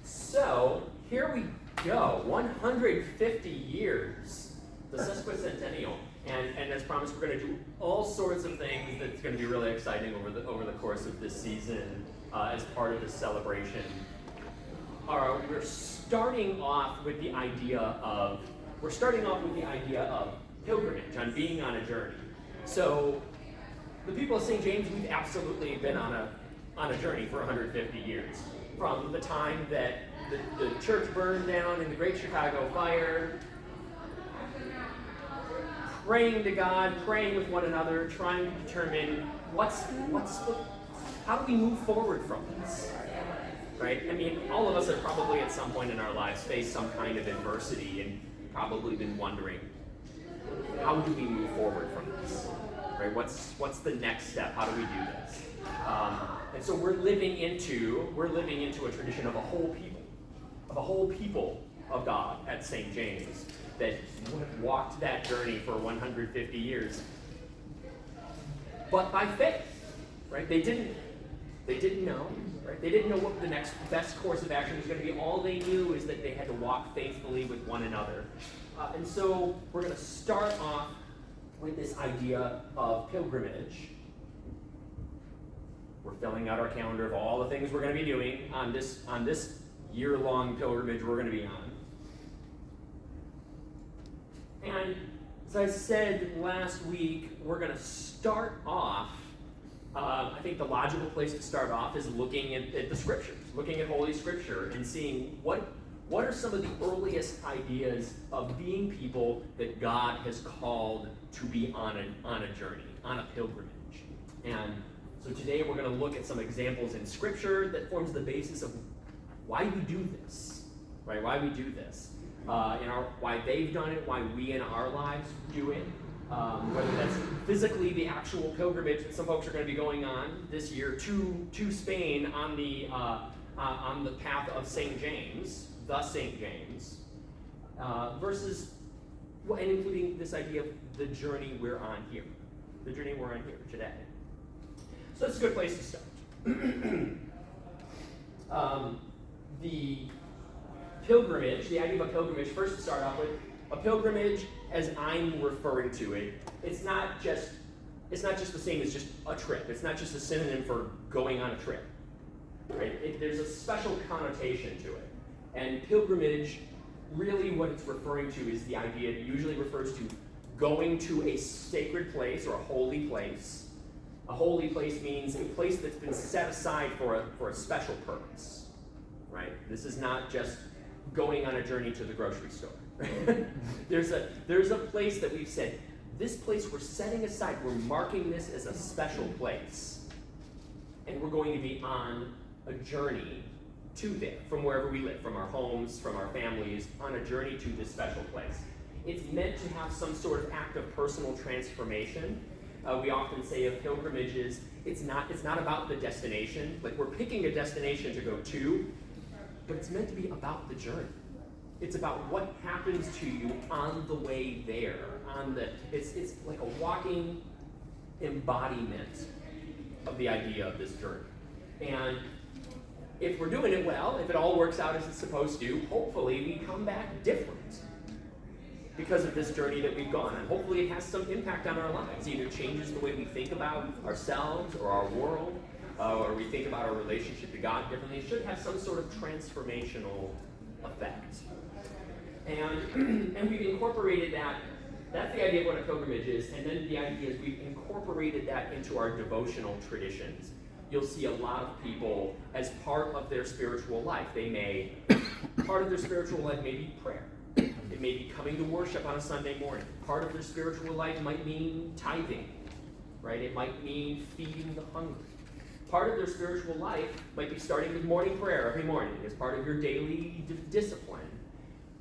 So here we go, 150 years, the sesquicentennial, and as promised, we're going to do all sorts of things that's going to be really exciting over the course of this season as part of this celebration. We're starting off with the idea of pilgrimage, on being on a journey. So the people of St. James, we've absolutely been on a journey for 150 years. From the time that the church burned down in the Great Chicago Fire, praying to God, praying with one another, trying to determine how do we move forward from this, right? I mean, all of us have probably at some point in our lives faced some kind of adversity and probably been wondering, how do we move forward from this, right? What's the next step? How do we do this? And so we're living into a tradition of a whole people of God at St. James that walked that journey for 150 years, but by faith, right? They didn't know, right? They didn't know what the next best course of action was going to be. All they knew is that they had to walk faithfully with one another. And so we're going to start off with this idea of pilgrimage. We're filling out our calendar of all the things we're going to be doing on this year-long pilgrimage we're going to be on. And as I said last week, we're going to start off, I think the logical place to start off is looking at the scriptures, looking at Holy Scripture and seeing what are some of the earliest ideas of being people that God has called to be on a journey, on a pilgrimage. And so today we're going to look at some examples in Scripture that forms the basis of why we do this, right? Why we do this, why they've done it, why we in our lives do it. Whether that's physically the actual pilgrimage that some folks are going to be going on this year to Spain on the path of St. James, the St. James, versus, and including this idea of the journey we're on here today. So that's a good place to start. The pilgrimage, the idea of a pilgrimage, first to start off with, a pilgrimage, as I'm referring to it, it's not just the same as just a trip. It's not just a synonym for going on a trip, right? There's a special connotation to it. And pilgrimage, really what it's referring to is the idea, it usually refers to going to a sacred place or a holy place. A holy place means a place that's been set aside for a special purpose, right? This is not just going on a journey to the grocery store. There's a place that we've said, this place we're setting aside, we're marking this as a special place. And we're going to be on a journey to there, from wherever we live, from our homes, from our families, on a journey to this special place. It's meant to have some sort of act of personal transformation. We often say of pilgrimages, it's not about the destination, like we're picking a destination to go to, but it's meant to be about the journey. It's about what happens to you on the way there. It's like a walking embodiment of the idea of this journey. And if we're doing it well, if it all works out as it's supposed to, hopefully we come back different because of this journey that we've gone on. Hopefully it has some impact on our lives. Either changes the way we think about ourselves or our world, or we think about our relationship to God differently. It should have some sort of transformational effect. And we've incorporated that. That's the idea of what a pilgrimage is. And then the idea is we've incorporated that into our devotional traditions. You'll see a lot of people as part of their spiritual life. Part of their spiritual life may be prayer. It may be coming to worship on a Sunday morning. Part of their spiritual life might mean tithing, right? It might mean feeding the hungry. Part of their spiritual life might be starting with morning prayer every morning as part of your daily discipline.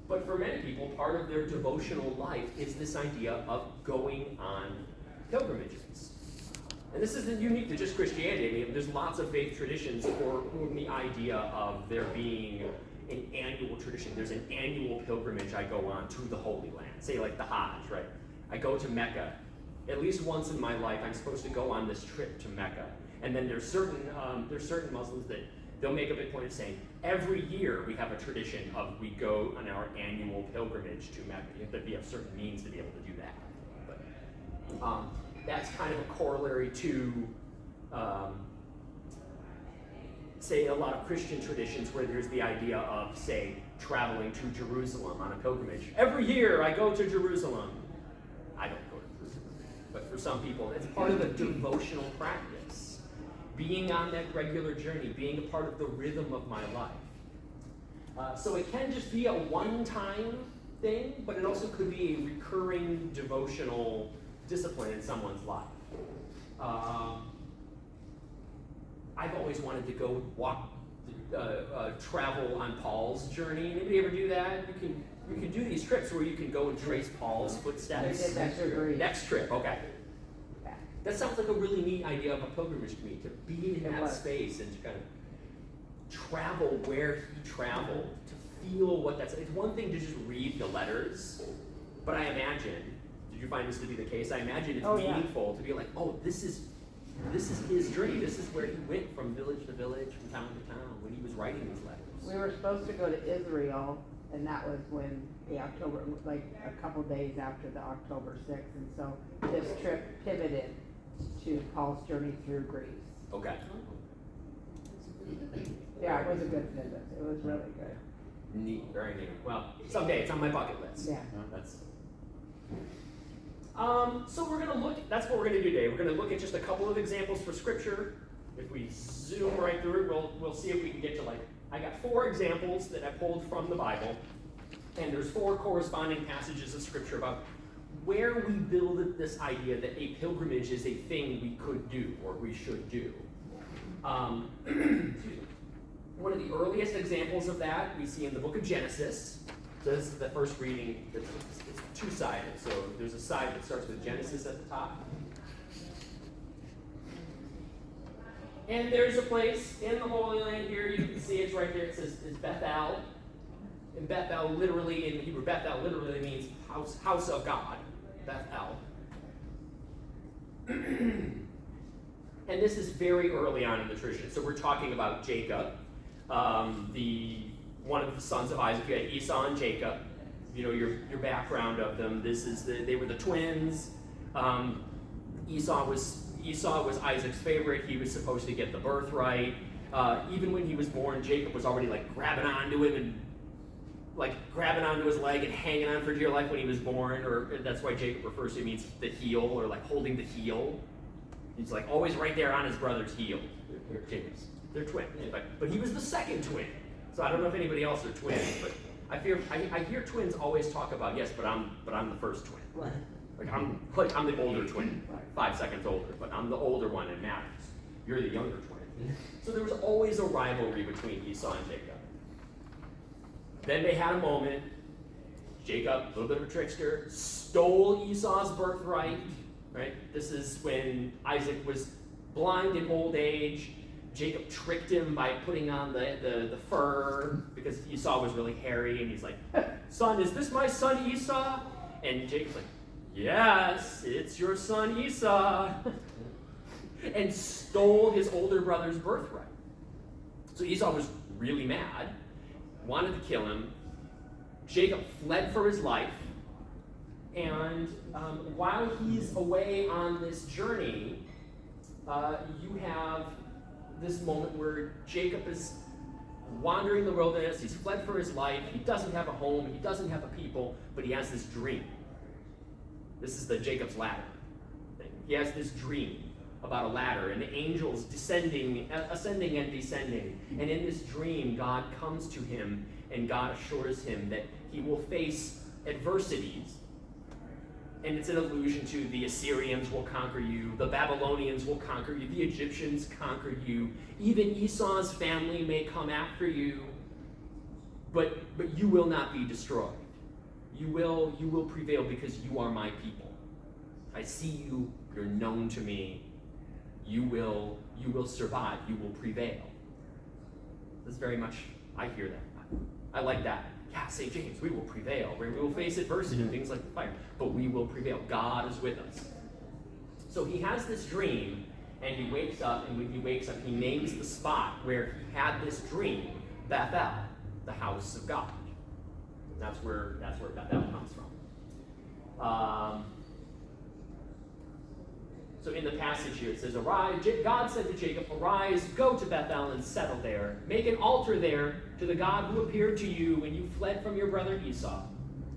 But for many people, part of their devotional life is this idea of going on pilgrimages. And this isn't unique to just Christianity. I mean, there's lots of faith traditions for whom the idea of there being an annual tradition. There's an annual pilgrimage I go on to the Holy Land. Say like the Hajj, right? I go to Mecca. At least once in my life, I'm supposed to go on this trip to Mecca. And then there's certain Muslims they'll make a big point of saying, every year we have a tradition of we go on our annual pilgrimage to Mecca. You have to have certain means to be able to do that. But that's kind of a corollary to, say, a lot of Christian traditions where there's the idea of, say, traveling to Jerusalem on a pilgrimage. Every year I go to Jerusalem. I don't go to Jerusalem. But for some people, it's part of a devotional practice. Being on that regular journey, being a part of the rhythm of my life. So it can just be a one-time thing, but it also could be a recurring devotional discipline in someone's life. I've always wanted to go travel on Paul's journey. Anybody ever do that? You can do these trips where you can go and trace Paul's footsteps. I did that for Greece. Next trip, okay. That sounds like a really neat idea of a pilgrimage to me, to be in that space and to kind of travel where he traveled, to feel what that's. It's one thing to just read the letters, but I imagine, did you find this to be the case? I imagine it's meaningful to be like, oh, this is his journey. This is where he went from village to village, from town to town, when he was writing these letters. We were supposed to go to Israel, and that was when the October, like a couple days after the October 6th, and so this trip pivoted to Paul's journey through Greece. Okay. Yeah, it was a good visit. It was really good. Neat, very neat. Well, someday it's on my bucket list. Yeah. That's. So we're going to look. That's what we're going to do today. We're going to look at just a couple of examples for Scripture. If we zoom right through it, we'll see if we can get to I got 4 examples that I pulled from the Bible, and there's 4 corresponding passages of Scripture about where we build this idea that a pilgrimage is a thing we could do or we should do. One of the earliest examples of that we see in the book of Genesis. So this is the first reading. It's two-sided. So there's a side that starts with Genesis at the top. And there's a place in the Holy Land here. You can see it's right there. It says it's Bethel. And Bethel literally, in Hebrew, Bethel literally means house of God. Bethel. And this is very early on in the tradition. So we're talking about Jacob, one of the sons of Isaac. You had Esau and Jacob. You know your background of them. They were the twins. Esau was Isaac's favorite. He was supposed to get the birthright. Even when he was born, Jacob was already grabbing onto him and grabbing onto his leg and hanging on for dear life when he was born. Or that's why Jacob refers to it, means the heel, or holding the heel. He's always right there on his brother's heel. They're twins. But he was the second twin. So I don't know if anybody else are twins, but I hear twins always talk about, yes, but I'm the first twin. Right. I'm the older twin, 5 seconds older, but I'm the older one and matters. You're the younger twin. So there was always a rivalry between Esau and Jacob. Then they had a moment. Jacob, a little bit of a trickster, stole Esau's birthright. Right? This is when Isaac was blind in old age. Jacob tricked him by putting on the fur because Esau was really hairy, and he's like, "Son, is this my son Esau?" And Jacob's like, "Yes, it's your son Esau," and stole his older brother's birthright. So Esau was really mad, wanted to kill him. Jacob fled for his life, and while he's away on this journey, you have this moment where Jacob is wandering the wilderness. He's fled for his life. He doesn't have a home. He doesn't have a people, but he has this dream. This is the Jacob's ladder thing. He has this dream about a ladder and angels ascending and descending. And in this dream, God comes to him and God assures him that he will face adversities. And it's an allusion to the Assyrians will conquer you, the Babylonians will conquer you, the Egyptians conquer you, even Esau's family may come after you, but you will not be destroyed. You will prevail because you are my people. I see you, you're known to me. You will survive, you will prevail. That's very much, I hear that. I like that. Yeah, St. James, we will prevail. We will face adversity and things like the fire, but we will prevail. God is with us. So he has this dream, And he wakes up, and when he wakes up, he names the spot where he had this dream, Bethel, the house of God. That's where Bethel comes from. So in the passage here it says, "Arise, God said to Jacob, arise, go to Bethel and settle there. Make an altar there to the God who appeared to you when you fled from your brother Esau."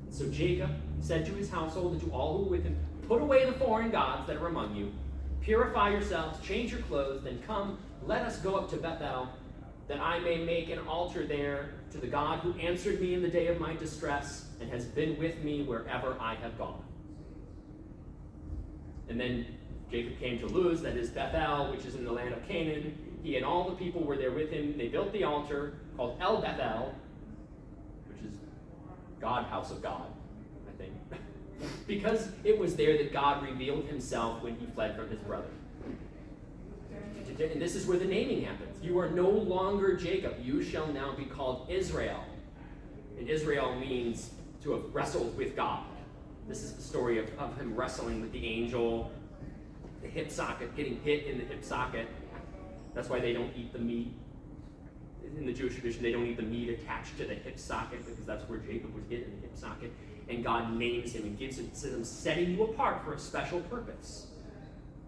And so Jacob said to his household and to all who were with him, "Put away the foreign gods that are among you. Purify yourselves, change your clothes, then come, let us go up to Bethel, that I may make an altar there to the God who answered me in the day of my distress and has been with me wherever I have gone." And then Jacob came to Luz, that is Bethel, which is in the land of Canaan. He and all the people were there with him. They built the altar called El Bethel, which is God, house of God, I think. Because it was there that God revealed himself when he fled from his brother. And this is where the naming happens. You are no longer Jacob. You shall now be called Israel. And Israel means to have wrestled with God. This is the story of him wrestling with the angel, the hip socket, getting hit in the hip socket. That's why they don't eat the meat. In the Jewish tradition, they don't eat the meat attached to the hip socket because that's where Jacob was hit in the hip socket. And God names him and gives him, says, "I'm setting you apart for a special purpose."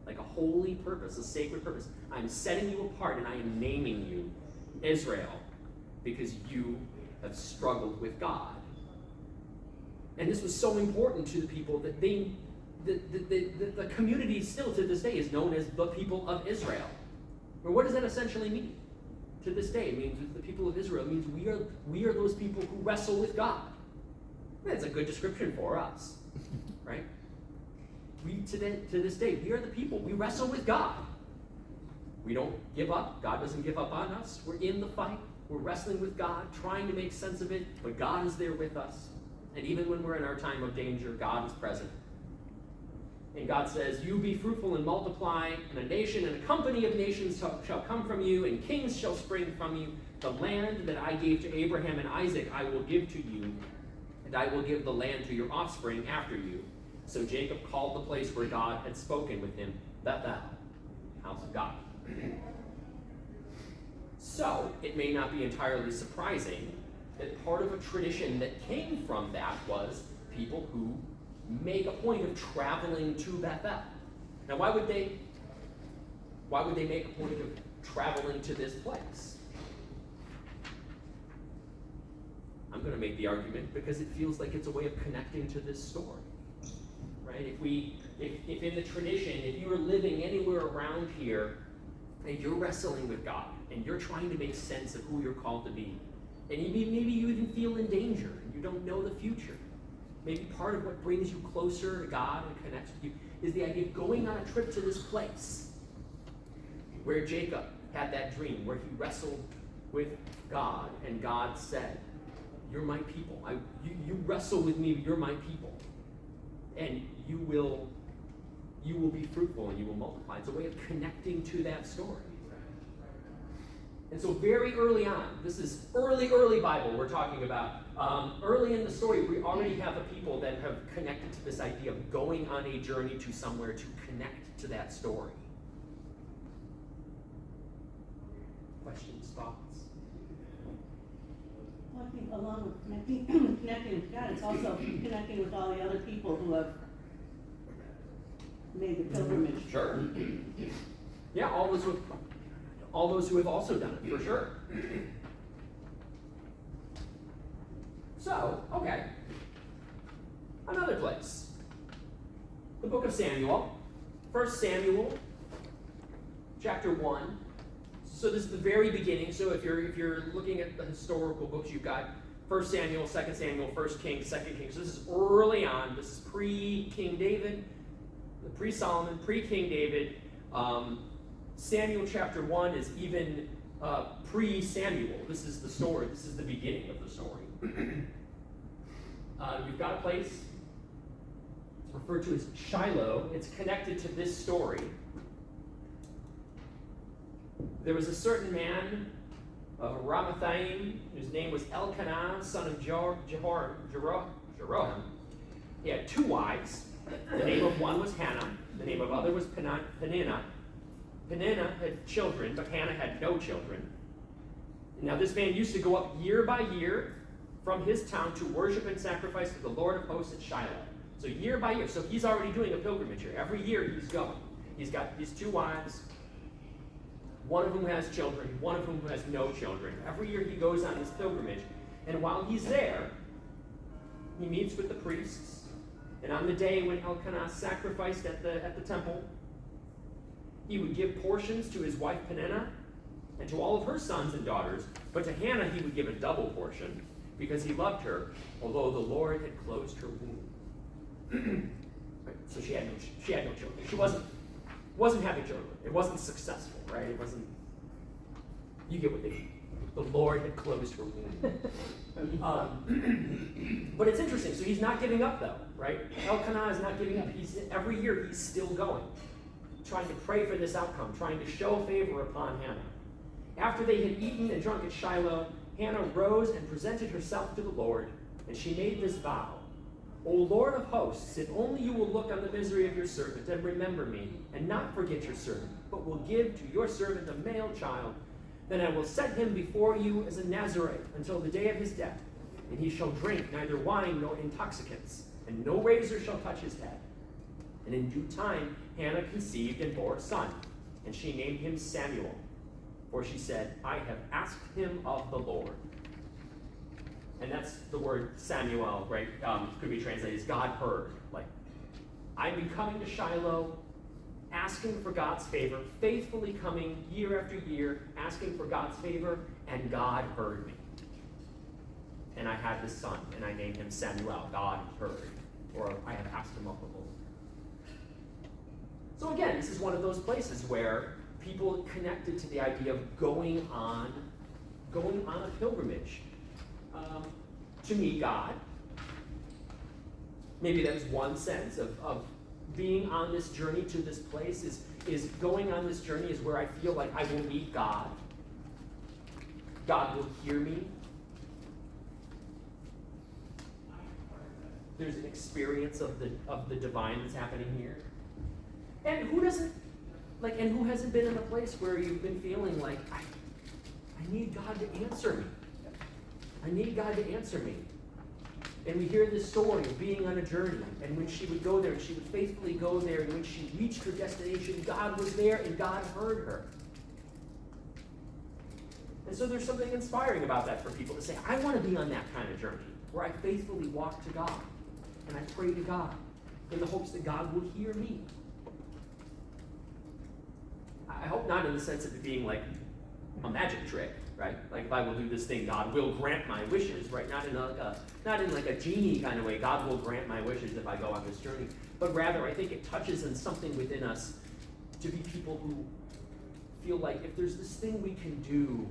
Like a holy purpose, a sacred purpose. I'm setting you apart and I am naming you Israel because you have struggled with God. And this was so important to the people that the community still to this day is known as the people of Israel. But what does that essentially mean? To this day, it means the people of Israel. It means we are those people who wrestle with God. That's a good description for us, right? To this day, we are the people. We wrestle with God. We don't give up. God doesn't give up on us. We're in the fight. We're wrestling with God, trying to make sense of it, but God is there with us. And even when we're in our time of danger, God is present. And God says, "You be fruitful and multiply, and a nation and a company of nations shall come from you, and kings shall spring from you. The land that I gave to Abraham and Isaac I will give to you, and I will give the land to your offspring after you." So Jacob called the place where God had spoken with him Bethel, house of God. So it may not be entirely surprising that part of a tradition that came from that was people who make a point of traveling to Bethel. Now, why would they make a point of traveling to this place? I'm going to make the argument because it feels like it's a way of connecting to this story, right? If in the tradition, if you are living anywhere around here and you're wrestling with God and you're trying to make sense of who you're called to be, and maybe you even feel in danger and you don't know the future. Maybe part of what brings you closer to God and connects with you is the idea of going on a trip to this place where Jacob had that dream, where he wrestled with God, and God said, "You're my people. You wrestle with me, you're my people. And you will be fruitful and you will multiply." It's a way of connecting to that story. And so very early on, this is early Bible we're talking about. Early in the story, we already have a people that have connected to this idea of going on a journey to somewhere to connect to that story. Questions, thoughts? Well, I think along with connecting with God, it's also connecting with all the other people who have made the pilgrimage. Sure. Yeah, all those who have also done it, for sure. So, okay. Another place. The book of Samuel. 1 Samuel, chapter 1. So this is the very beginning. So if you're looking at the historical books, you've got 1 Samuel, 2 Samuel, 1 Kings, 2 Kings. So this is early on. This is pre-King David, pre-Solomon, pre-King David. Samuel chapter 1 is even pre-Samuel. This is the story. This is the beginning of the story. You've got a place. It's referred to as Shiloh. It's connected to this story. There was a certain man of Ramathaim whose name was Elkanah, son of Jeroham. He had 2 wives. The name of one was Hannah. The name of other was Peninnah. Peninnah had children, but Hannah had no children. Now this man used to go up year by year from his town to worship and sacrifice to the Lord of hosts at Shiloh. So year by year. So he's already doing a pilgrimage here. Every year he's going. He's got these 2 wives, one of whom has children, one of whom has no children. Every year he goes on this pilgrimage. And while he's there, he meets with the priests. And on the day when Elkanah sacrificed at the temple, he would give portions to his wife Peninnah and to all of her sons and daughters. But to Hannah he would give a double portion because he loved her, although the Lord had closed her womb. Right? So she had no children. She wasn't having children. It wasn't successful, right? It wasn't. You get what they mean. The Lord had closed her womb. But it's interesting. So he's not giving up, though, right? Elkanah is not giving up. Every year he's still going, trying to pray for this outcome, trying to show favor upon Hannah. After they had eaten and drunk at Shiloh, Hannah rose and presented herself to the Lord, and she made this vow. O Lord of hosts, if only you will look on the misery of your servant and remember me, and not forget your servant, but will give to your servant a male child, then I will set him before you as a Nazarite until the day of his death, and he shall drink neither wine nor intoxicants, and no razor shall touch his head. And in due time Hannah conceived and bore a son, and she named him Samuel, for she said, I have asked him of the Lord. And that's the word Samuel, right? Could be translated as God heard. Like, I've been coming to Shiloh, asking for God's favor, faithfully coming year after year, asking for God's favor, and God heard me. And I had this son, and I named him Samuel. God heard, or I have asked him of the Lord. So again, this is one of those places where people connected to the idea of going on a pilgrimage to meet God. Maybe that's one sense of being on this journey to this place is going on this journey is where I feel like I will meet God. God will hear me. There's an experience of the divine that's happening here. And who hasn't been in a place where you've been feeling like I need God to answer me. I need God to answer me. And we hear this story of being on a journey, and when she would go there, and she would faithfully go there, and when she reached her destination, God was there, and God heard her. And so there's something inspiring about that for people to say, I want to be on that kind of journey, where I faithfully walk to God, and I pray to God, in the hopes that God will hear me. I hope not in the sense of it being like a magic trick, right? Like if I will do this thing, God will grant my wishes, right? Not in like a genie kind of way. God will grant my wishes if I go on this journey. But rather, I think it touches on something within us to be people who feel like if there's this thing we can do,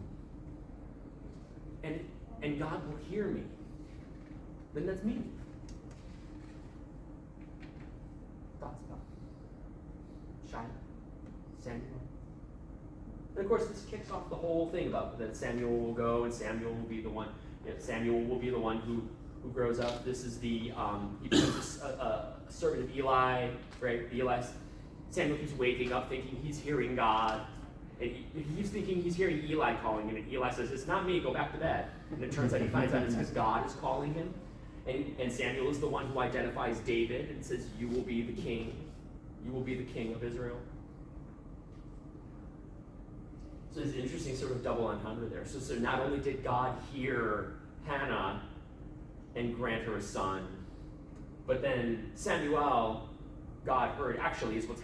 and God will hear me, then that's me. Thoughts about Shiloh, Samuel. And of course, this kicks off the whole thing about that Samuel will go, and Samuel will be the one. Samuel will be the one who grows up. This is he becomes a servant of Eli, right? Samuel keeps waking up thinking he's hearing God, and he keeps thinking he's hearing Eli calling him, and Eli says, "It's not me. Go back to bed." And it turns out he finds out it's because God is calling him, and Samuel is the one who identifies David and says, "You will be the king. You will be the king of Israel." So there's an interesting sort of double entendre there. So not only did God hear Hannah and grant her a son, but then Samuel, God heard, actually is what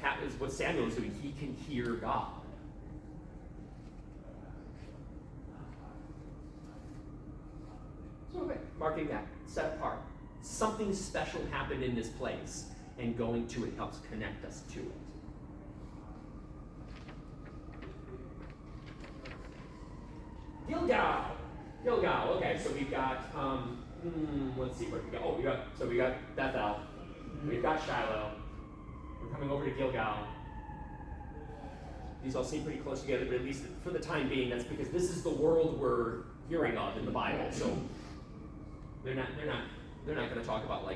Samuel is doing. He can hear God. So marking that, set apart. Something special happened in this place, and going to it helps connect us to it. Gilgal. Okay, so we've got, let's see, where we go. We got Bethel. We've got Shiloh. We're coming over to Gilgal. These all seem pretty close together, but at least for the time being, that's because this is the world we're hearing of in the Bible. So they're not going to talk about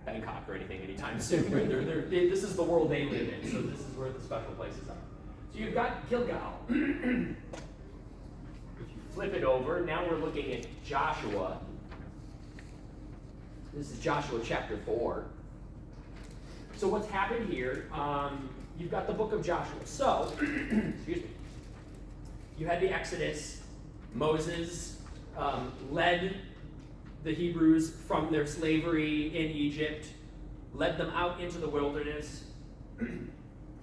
Bangkok or anything anytime soon. Right? This is the world they live in. So this is where the special places are. So you've got Gilgal. If you flip it over, now we're looking at Joshua. This is Joshua chapter 4. So what's happened here, you've got the book of Joshua. So, excuse me, you had the Exodus. Moses led the Hebrews from their slavery in Egypt, led them out into the wilderness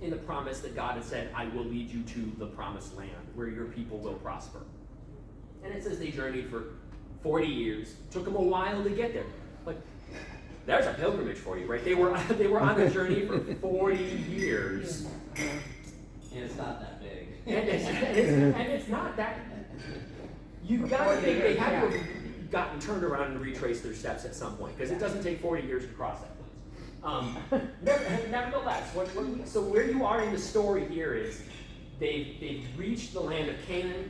in the promise that God had said, I will lead you to the promised land where your people will prosper. And it says they journeyed for 40 years. Took them a while to get there. But there's a pilgrimage for you, right? They were on a journey for 40 years. And it's not that big. And it's not that. You've got to think they had to have gotten turned around and retraced their steps at some point, because it doesn't take 40 years to cross that place. Nevertheless, so where you are in the story here is they've reached the land of Canaan.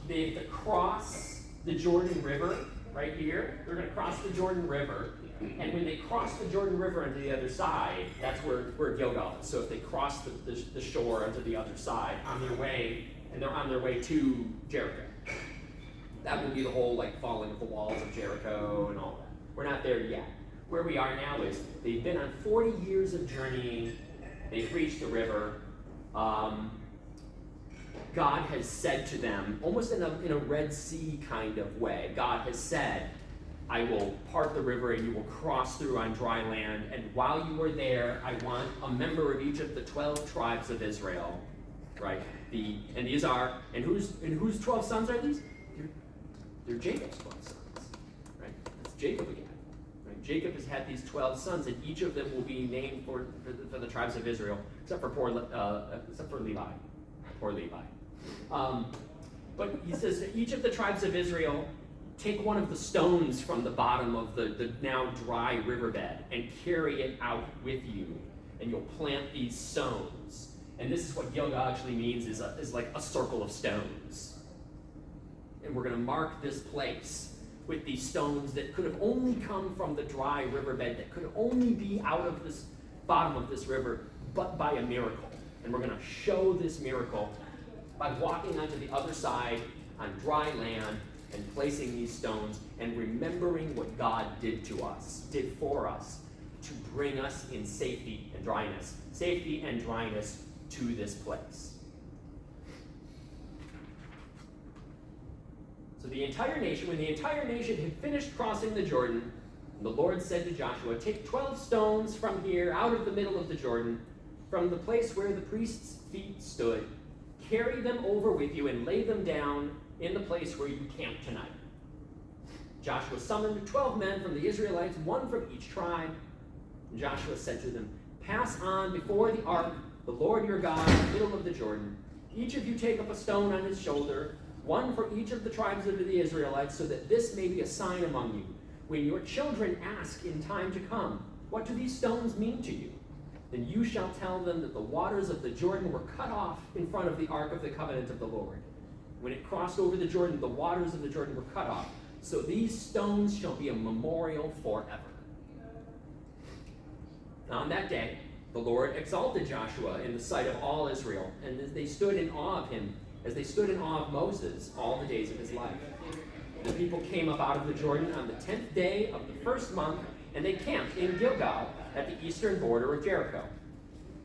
They have to cross the Jordan River right here. They're going to cross the Jordan River. And when they cross the Jordan River onto the other side, that's where Gilgal is. So if they cross the shore onto the other side on their way, and they're on their way to Jericho, that will be the whole falling of the walls of Jericho and all that. We're not there yet. Where we are now is they've been on 40 years of journeying. They've reached the river. God has said to them, almost in a Red Sea kind of way, God has said, I will part the river and you will cross through on dry land. And while you are there, I want a member of each of the 12 tribes of Israel, right? Whose 12 sons are these? They're Jacob's 12 sons, right? That's Jacob again. Right? Jacob has had these 12 sons, and each of them will be named for the tribes of Israel, except for Levi. Poor Levi. But he says that each of the tribes of Israel take one of the stones from the bottom of the now dry riverbed and carry it out with you, and you'll plant these stones. And this is what Gilgal actually means, is like a circle of stones. And we're going to mark this place with these stones that could have only come from the dry riverbed, that could only be out of this bottom of this river, but by a miracle. And we're going to show this miracle by walking onto the other side on dry land and placing these stones and remembering what God did for us, to bring us in safety and dryness to this place. So when the entire nation had finished crossing the Jordan, the Lord said to Joshua, take 12 stones from here out of the middle of the Jordan, from the place where the priest's feet stood, carry them over with you and lay them down in the place where you camp tonight. Joshua summoned 12 men from the Israelites, one from each tribe. And Joshua said to them, pass on before the ark, the Lord your God, in the middle of the Jordan. Each of you take up a stone on his shoulder, one for each of the tribes of the Israelites, so that this may be a sign among you. When your children ask in time to come, what do these stones mean to you? Then you shall tell them that the waters of the Jordan were cut off in front of the ark of the covenant of the Lord. When it crossed over the Jordan, the waters of the Jordan were cut off. So these stones shall be a memorial forever. On that day, the Lord exalted Joshua in the sight of all Israel, and as they stood in awe of him, as they stood in awe of Moses all the days of his life. The people came up out of the Jordan on the 10th day of the first month, and they camped in Gilgal at the eastern border of Jericho.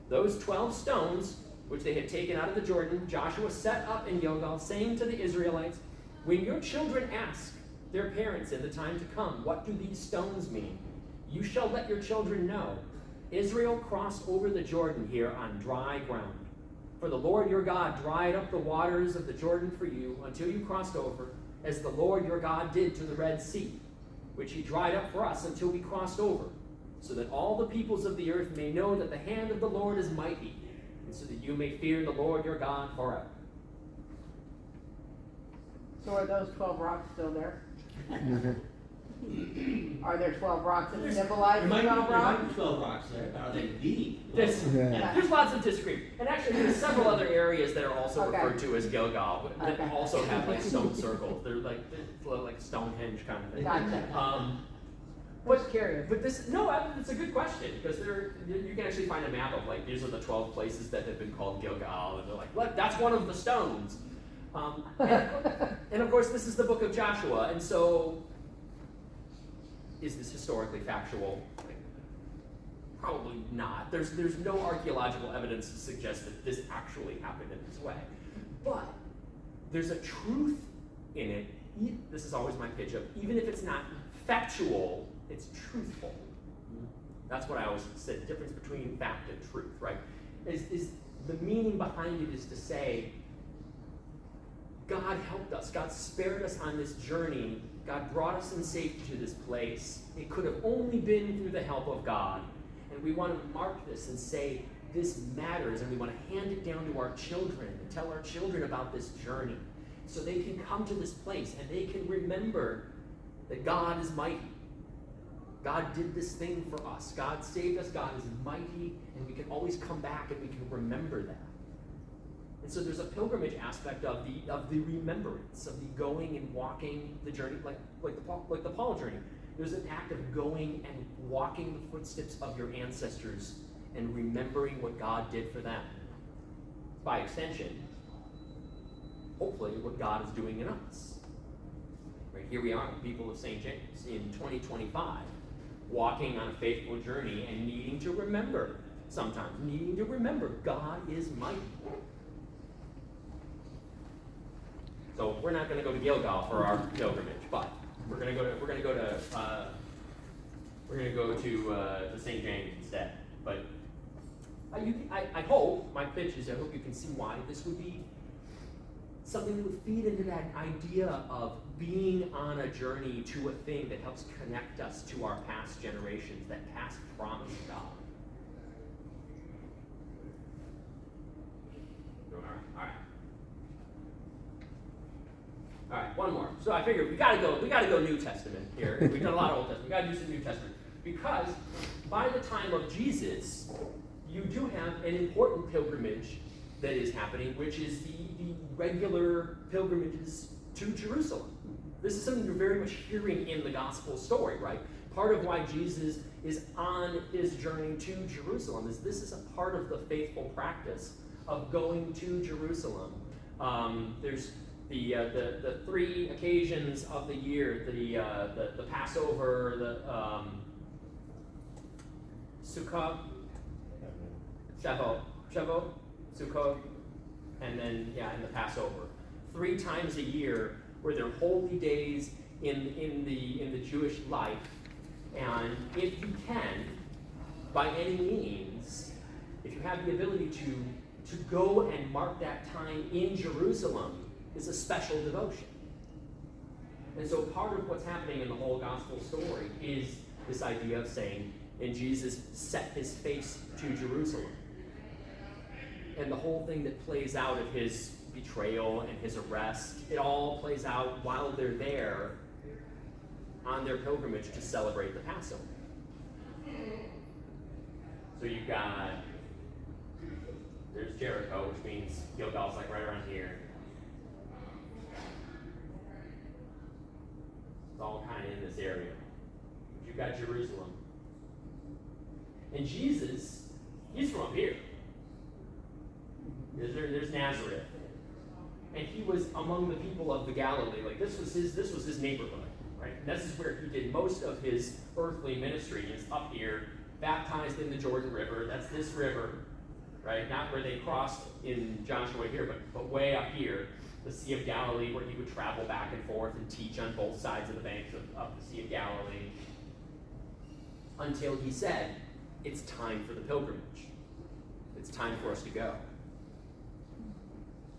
Those 12 stones, which they had taken out of the Jordan, Joshua set up in Gilgal, saying to the Israelites, when your children ask their parents in the time to come, what do these stones mean? You shall let your children know. Israel crossed over the Jordan here on dry ground. For the Lord your God dried up the waters of the Jordan for you until you crossed over, as the Lord your God did to the Red Sea, which he dried up for us until we crossed over, so that all the peoples of the earth may know that the hand of the Lord is mighty, and so that you may fear the Lord your God forever. So are those 12 rocks still there? Are there 12 rocks that symbolize the 12 There might rocks? be 12 rocks there. Are they the? There's lots of disagreement. And actually, there's several other areas that are also Okay. referred to as Gilgal that Okay. also have stone circles. They're like Stonehenge kind of thing. Gotcha. Was curious. But it's a good question, because you can actually find a map of like, these are the 12 places that have been called Gilgal, and they're like, look, that's one of the stones. And of course, this is the book of Joshua, and so is this historically factual? Like, probably not. There's no archaeological evidence to suggest that this actually happened in this way. But there's a truth in it. This is always my pitch of, even if it's not factual, it's truthful. That's what I always said, the difference between fact and truth, right? Is the meaning behind it is to say, God helped us. God spared us on this journey. God brought us in safety to this place. It could have only been through the help of God. And we want to mark this and say, this matters, and we want to hand it down to our children and tell our children about this journey so they can come to this place and they can remember that God is mighty. God did this thing for us. God saved us. God is mighty, and we can always come back and we can remember that. And so there's a pilgrimage aspect of the remembrance, of the going and walking the journey, like the Paul journey. There's an act of going and walking the footsteps of your ancestors and remembering what God did for them. By extension, hopefully, what God is doing in us. Right, here we are, the people of St. James, in 2025, walking on a faithful journey and needing to remember, sometimes, needing to remember God is mighty. So we're not going to go to Gilgal for our pilgrimage, but we're going to go to St. James instead. But I hope, my pitch is, I hope you can see why this would be something that would feed into that idea of being on a journey to a thing that helps connect us to our past generations, that past promise of God. All right, one more. So I figured we gotta go New Testament here. We've done a lot of Old Testament. We gotta do some New Testament. Because by the time of Jesus, you do have an important pilgrimage that is happening, which is the regular pilgrimages to Jerusalem. This is something you're very much hearing in the gospel story, right? Part of why Jesus is on his journey to Jerusalem is this is a part of the faithful practice of going to Jerusalem. There's the three occasions of the year, the Passover, the Sukkot, Shavuot, Sukkot, and then and the Passover. 3 times a year where they're holy days in the Jewish life, and if you can, by any means, if you have the ability to go and mark that time in Jerusalem, is a special devotion. And so part of what's happening in the whole gospel story is this idea of saying, and Jesus set his face to Jerusalem. And the whole thing that plays out of his betrayal and his arrest, it all plays out while they're there on their pilgrimage to celebrate the Passover. So you've got, there's Jericho, which means Gilgal's like right around here. It's all kind of in this area. You've got Jerusalem. And Jesus, he's from up here. There's Nazareth. And he was among the people of the Galilee. Like this was his neighborhood, right? And this is where he did most of his earthly ministry, is up here, baptized in the Jordan River. That's this river, right? Not where they crossed in Joshua here, but way up here, the Sea of Galilee, where he would travel back and forth and teach on both sides of the banks of the Sea of Galilee. Until he said, it's time for the pilgrimage. It's time for us to go.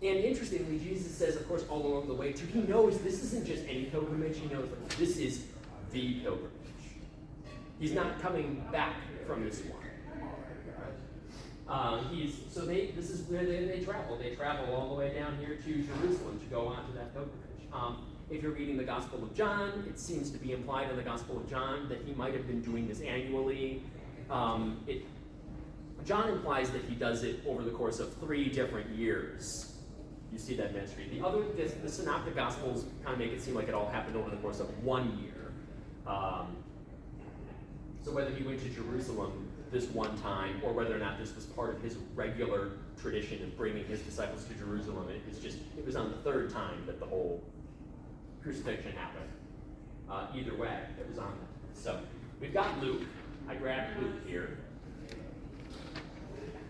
And interestingly, Jesus says, of course, all along the way, too, he knows this isn't just any pilgrimage. He knows that this is the pilgrimage. He's not coming back from this one. This is where they travel. They travel all the way down here to Jerusalem to go on to that pilgrimage. If you're reading the Gospel of John, it seems to be implied in the Gospel of John that he might have been doing this annually. John implies that he does it over the course of 3 different years. You see that ministry. The Synoptic Gospels kind of make it seem like it all happened over the course of 1 year. So whether he went to Jerusalem this one time, or whether or not this was part of his regular tradition of bringing his disciples to Jerusalem, it was on the third time that the whole crucifixion happened. Either way, it was on them. So we've got Luke. I grabbed Luke here.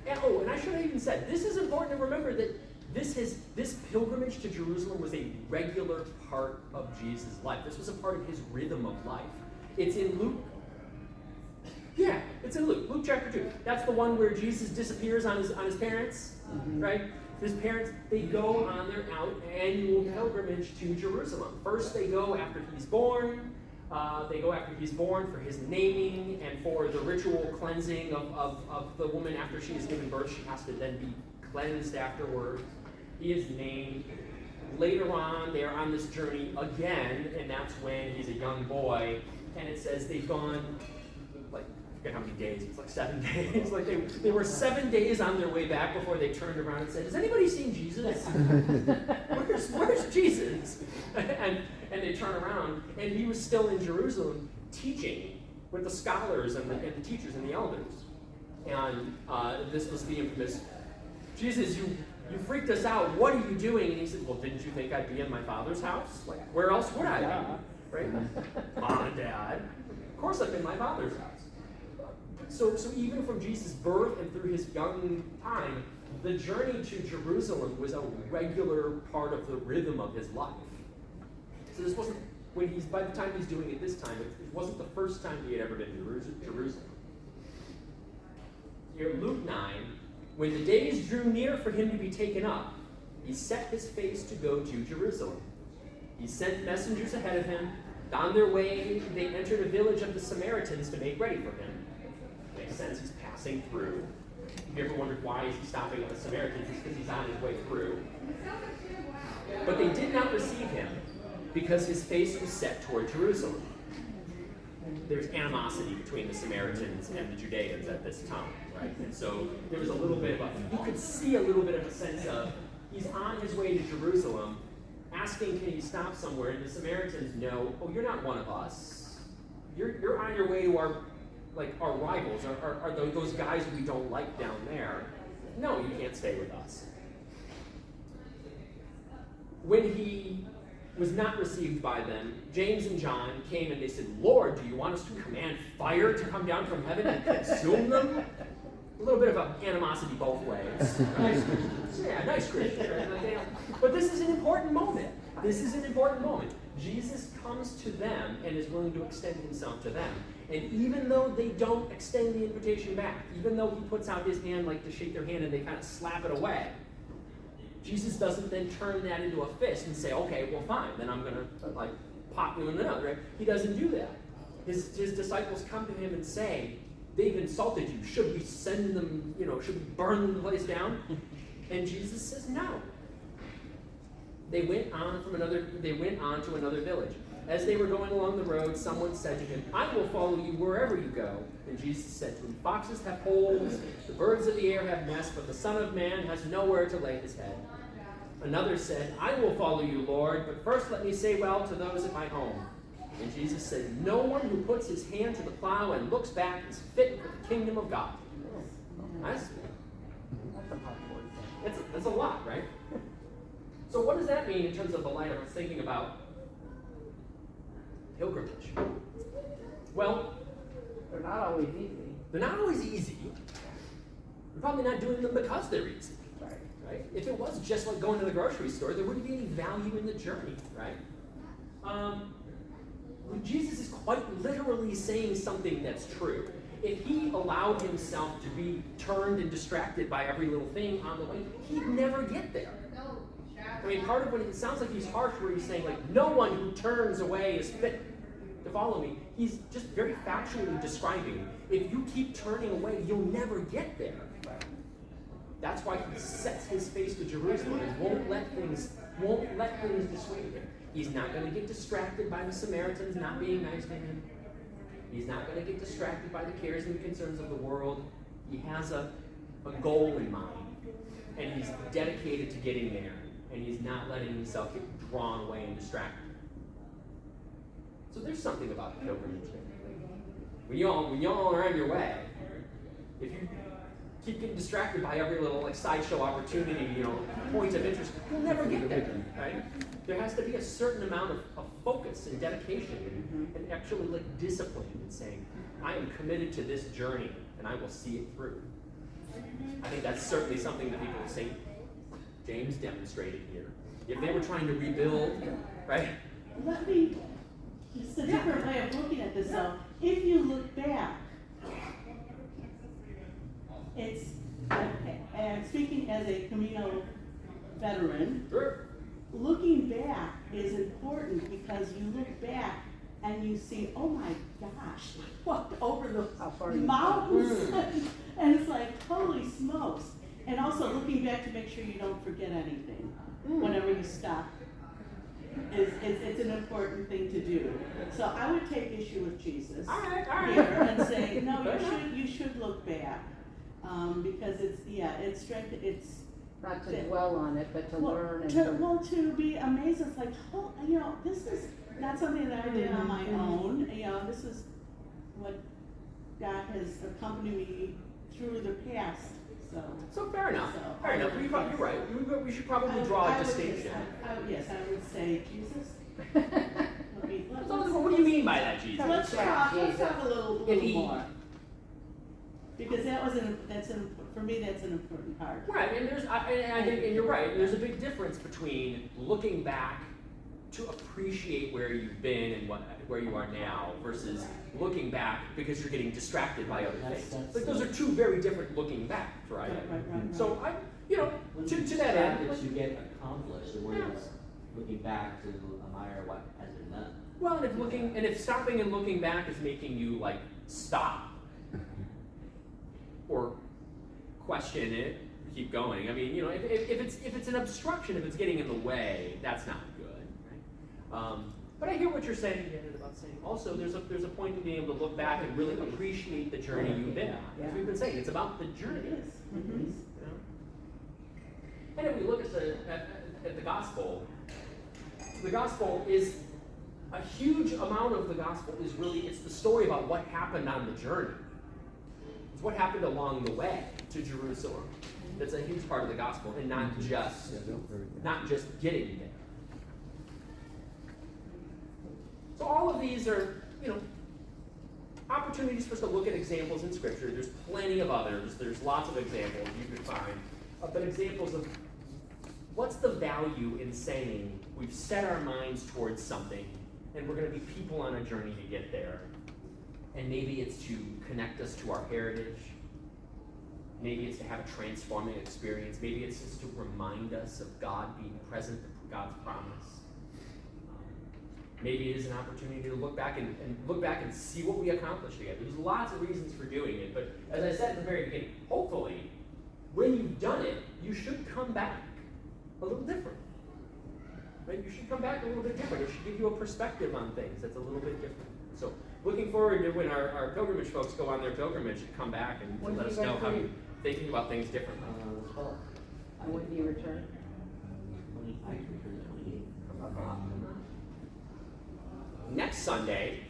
And I should have even said, this is important to remember that this pilgrimage to Jerusalem was a regular part of Jesus' life. This was a part of his rhythm of life. It's in Luke. Yeah, it's in Luke. Luke chapter 2. That's the one where Jesus disappears on his parents, right? His parents, they go on their annual pilgrimage to Jerusalem. First, they go after he's born. They go after he's born for his naming and for the ritual cleansing of the woman after she has given birth. She has to then be cleansed afterwards. He is named. Later on, they are on this journey again, and that's when he's a young boy. And it says they've gone, like, I forget how many days. It's like 7 days. Like they were 7 days on their way back before they turned around and said, "Has anybody seen Jesus? Where's Jesus?" And they turn around, and he was still in Jerusalem teaching with the scholars and the teachers and the elders. And this was the infamous, "Jesus, you freaked us out. What are you doing?" And he said, "Well, didn't you think I'd be in my Father's house? Like, where else would I be?" Right? Mom and Dad. Of course I'm in my Father's house. So even from Jesus' birth and through his young time, the journey to Jerusalem was a regular part of the rhythm of his life. So this wasn't, by the time he's doing it this time, it wasn't the first time he had ever been to Jerusalem. Here, Luke 9, when the days drew near for him to be taken up, he set his face to go to Jerusalem. He sent messengers ahead of him. On their way, they entered a village of the Samaritans to make ready for him. Makes sense, he's passing through. Have you ever wondered why is he stopping at the Samaritans? It's because he's on his way through. But they did not receive him because his face was set toward Jerusalem. There's animosity between the Samaritans and the Judeans at this time, right? And so there was a little bit of you could see a little bit of a sense of, he's on his way to Jerusalem, asking, can he stop somewhere? And the Samaritans know, oh, you're not one of us. You're on your way to our rivals, are those guys we don't like down there. No, you can't stay with us. When he was not received by them, James and John came and they said, "Lord, do you want us to command fire to come down from heaven and consume them?" A little bit of animosity both ways. Right? Yeah, nice Christian. Right? But this is an important moment. Jesus comes to them and is willing to extend himself to them. And even though they don't extend the invitation back, even though he puts out his hand like to shake their hand and they kind of slap it away, Jesus doesn't then turn that into a fist and say, "Okay, well fine, then I'm going to pop you in the nose," right? He doesn't do that. His disciples come to him and say, "They've insulted you. Should we send them, should we burn the place down?" And Jesus says, "No." They went on to another village. As they were going along the road, someone said to him, "I will follow you wherever you go." And Jesus said to him, "Foxes have holes, the birds of the air have nests, but the Son of Man has nowhere to lay his head." Another said, "I will follow you, Lord, but first let me say well to those at my home." And Jesus said, "No one who puts his hand to the plow and looks back is fit for the kingdom of God." That's a lot, right? So what does that mean in terms of the light of thinking about pilgrimage? Well, They're not always easy. they're not always easy. We're probably not doing them because they're easy. Right? If it was just like going to the grocery store, there wouldn't be any value in the journey, right? Jesus is quite literally saying something that's true. If he allowed himself to be turned and distracted by every little thing on the way, he'd never get there. I mean, part of what it sounds like he's harsh where he's saying, no one who turns away is fit to follow me. He's just very factually describing, if you keep turning away, you'll never get there. That's why he sets his face to Jerusalem and won't let things dissuade him. He's not going to get distracted by the Samaritans not being nice to him. He's not going to get distracted by the cares and concerns of the world. He has a goal in mind, and he's dedicated to getting there, and he's not letting himself get drawn away and distracted. So there's something about the pilgrimage there. when y'all are on your way, if you keep getting distracted by every little like sideshow opportunity, point of interest, you'll never get there, right? There has to be a certain amount of focus and dedication and actually like discipline in saying, I am committed to this journey and I will see it through. I think that's certainly something that people St. James demonstrated here. If they were trying to rebuild, right? It's a different way of looking at this though. If you look back, it's, and speaking as a Camino veteran, Sure. looking back is important because you look back and you see, oh my gosh, I walked over How far the you mountains, and it's like, holy smokes. And also looking back to make sure you don't forget anything whenever you stop. It's an important thing to do. So I would take issue with Jesus All right. here and say, no, you should look back. Because it's strength, it's Not to dwell on it, but to learn and to be amazed. It's like, oh, this is not something that I did on my own. This is what God has accompanied me through the past. So fair enough. So, Fair enough. You're right. We should probably draw a distinction. Yes, I would say Jesus. So what do you mean by that, Jesus? Let's talk a little If he- more. Because for me, that's an important part. Right, and I think, and you're right. There's a big difference between looking back to appreciate where you've been and where you are now versus looking back because you're getting distracted by other things. Like those are two very different looking backs, right? Right. So When to you that end. track that you get accomplished, and when it's looking back to admire what has been done. Well, and if stopping and looking back is making you like stop or question it, keep going. I mean, if it's an obstruction, if it's getting in the way, that's not good, right? But I hear what you're saying again about saying also there's a point in being able to look back and really appreciate the journey you've been on. As we've been saying, it's about the journey. It is. You know? And if we look at the gospel is a huge amount of the gospel is really it's the story about what happened on the journey. It's what happened along the way to Jerusalem. That's a huge part of the gospel, and not just getting there. So all of these are, opportunities for us to look at examples in Scripture. There's plenty of others. There's lots of examples you could find, but examples of what's the value in saying we've set our minds towards something, and we're going to be people on a journey to get there. And maybe it's to connect us to our heritage. Maybe it's to have a transforming experience. Maybe it's just to remind us of God being present, God's promise. Maybe it is an opportunity to look back and see what we accomplished together. There's lots of reasons for doing it, but as I said at the very beginning, hopefully, when you've done it, you should come back a little different. Right? You should come back a little bit different. It should give you a perspective on things that's a little bit different. So looking forward to when our pilgrimage folks go on their pilgrimage and come back and let us know how you're thinking about things differently. when do you return? I return the 28th. Next Sunday,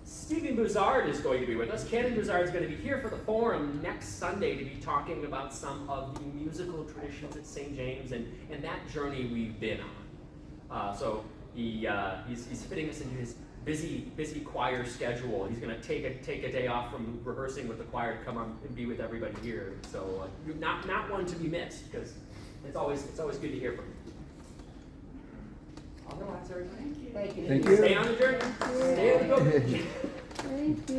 Stephen Bouzzard is going to be with us. Canon Bouzzard is going to be here for the forum next Sunday to be talking about some of the musical traditions at St. James and that journey we've been on. So he's fitting us into his busy choir schedule. He's going to take a day off from rehearsing with the choir to come on and be with everybody here. So not one to be missed, because it's always good to hear from you. Otherwise, everybody, Thank you. Thank you. stay on the journey. Stay on the pilgrimage. Thank you.